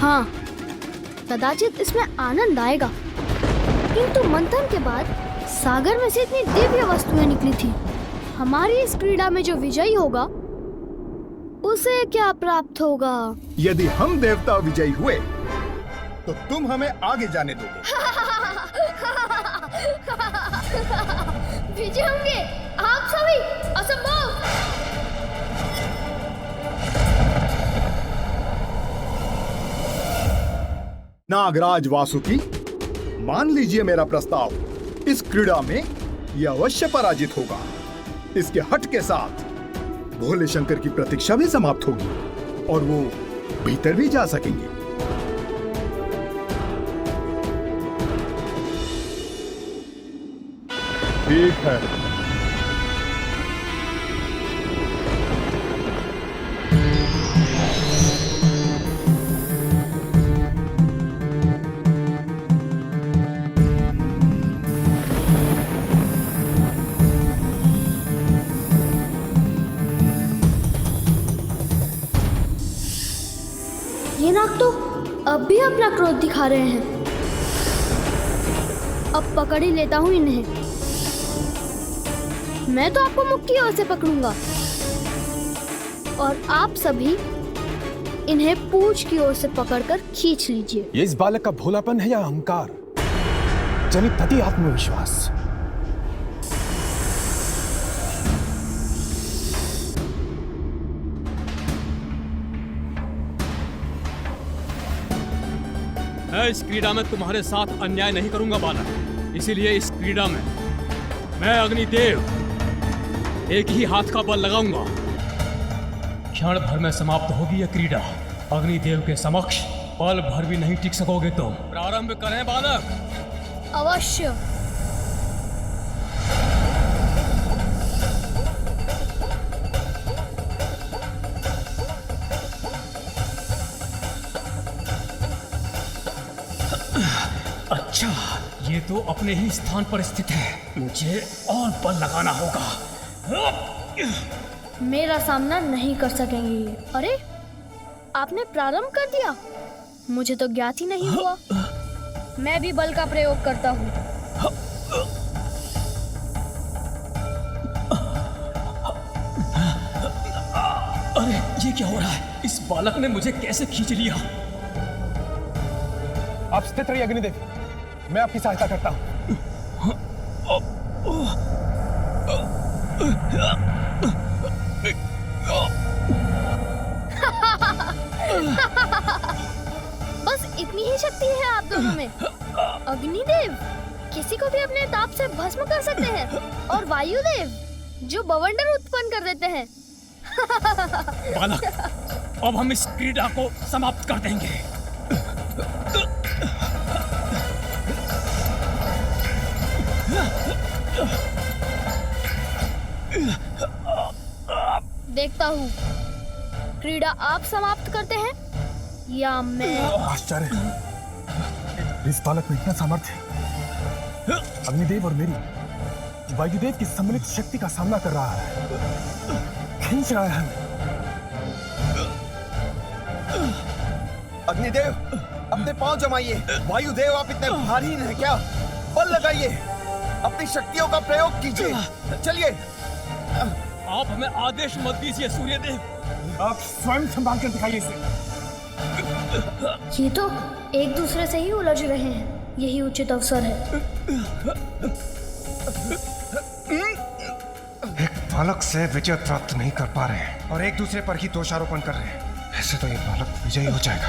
हाँ, कदाचित इसमें आनंद आएगा, किंतु मंथन के बाद सागर में से इतनी दिव्य वस्तुएं निकली थी। हमारी इस क्रीड़ा में जो विजयी होगा उसे क्या प्राप्त होगा? यदि हम देवता विजयी हुए तो तुम हमें आगे जाने दोगे। विजय होंगे आप सभी? असंभव। नागराज वासुकी, मान लीजिए मेरा प्रस्ताव। इस क्रीड़ा में यह अवश्य पराजित होगा। इसके हट के साथ भोले शंकर की प्रतीक्षा भी समाप्त होगी और वो भीतर भी जा सकेंगे। ठीक है। ये नाग तो अब भी अपना क्रोध दिखा रहे हैं। अब पकड़ ही लेता हूँ इन्हें। मैं तो आपको मुख की ओर से पकड़ूंगा और आप सभी इन्हें पूंछ की ओर से पकड़कर खींच लीजिए। ये इस बालक का भोलापन है या अहंकार जनित अति आत्मविश्वास? मैं इस क्रीड़ा में तुम्हारे साथ अन्याय नहीं करूंगा बालक। इसीलिए इस क्रीड़ा में मैं अग्निदेव एक ही हाथ का बल लगाऊंगा। क्षण भर में समाप्त होगी यह क्रीड़ा। अग्निदेव के समक्ष पल भर भी नहीं टिक सकोगे तुम। प्रारंभ करें बालक? अवश्य। अच्छा, ये तो अपने ही स्थान पर स्थित है। मुझे और बल लगाना होगा। मेरा सामना नहीं कर सकेंगे ये। अरे, आपने प्रारंभ कर दिया? मुझे तो ज्ञात ही नहीं हुआ। मैं भी बल का प्रयोग करता हूँ। अरे, ये क्या हो रहा है? इस बालक ने मुझे कैसे खींच लिया? आप स्थित रहिए अग्निदेव, मैं आपकी सहायता करता हूं। बस इतनी ही शक्ति है आप दोनों में। अग्निदेव किसी को भी अपने ताप से भस्म कर सकते हैं और वायुदेव जो बवंडर उत्पन्न कर देते हैं। बालक, अब हम इस क्रीड़ा को समाप्त कर देंगे। देखता हूँ क्रीड़ा आप समाप्त करते हैं या मैं। आश्चर्य है, इस बालक में इतना सामर्थ्य है। अग्निदेव और मेरी वायुदेव की सम्मिलित शक्ति का सामना कर रहा है, खींच रहा है हमें। अग्निदेव, अपने पांव जमाइए। वायुदेव, आप इतने भारी हैं क्या? बल लगाइए, अपनी शक्तियों का प्रयोग कीजिए। चलिए। आप हमें आदेश मत दीजिए सूर्यदेव। आप स्वयं संभाल कर दिखाइए इसे। ये तो एक दूसरे से ही उलझ रहे हैं। यही उचित अवसर है। एक बालक से विजय प्राप्त नहीं कर पा रहे हैं और एक दूसरे पर ही दोषारोपण कर रहे हैं। ऐसे तो ये बालक विजयी हो जाएगा।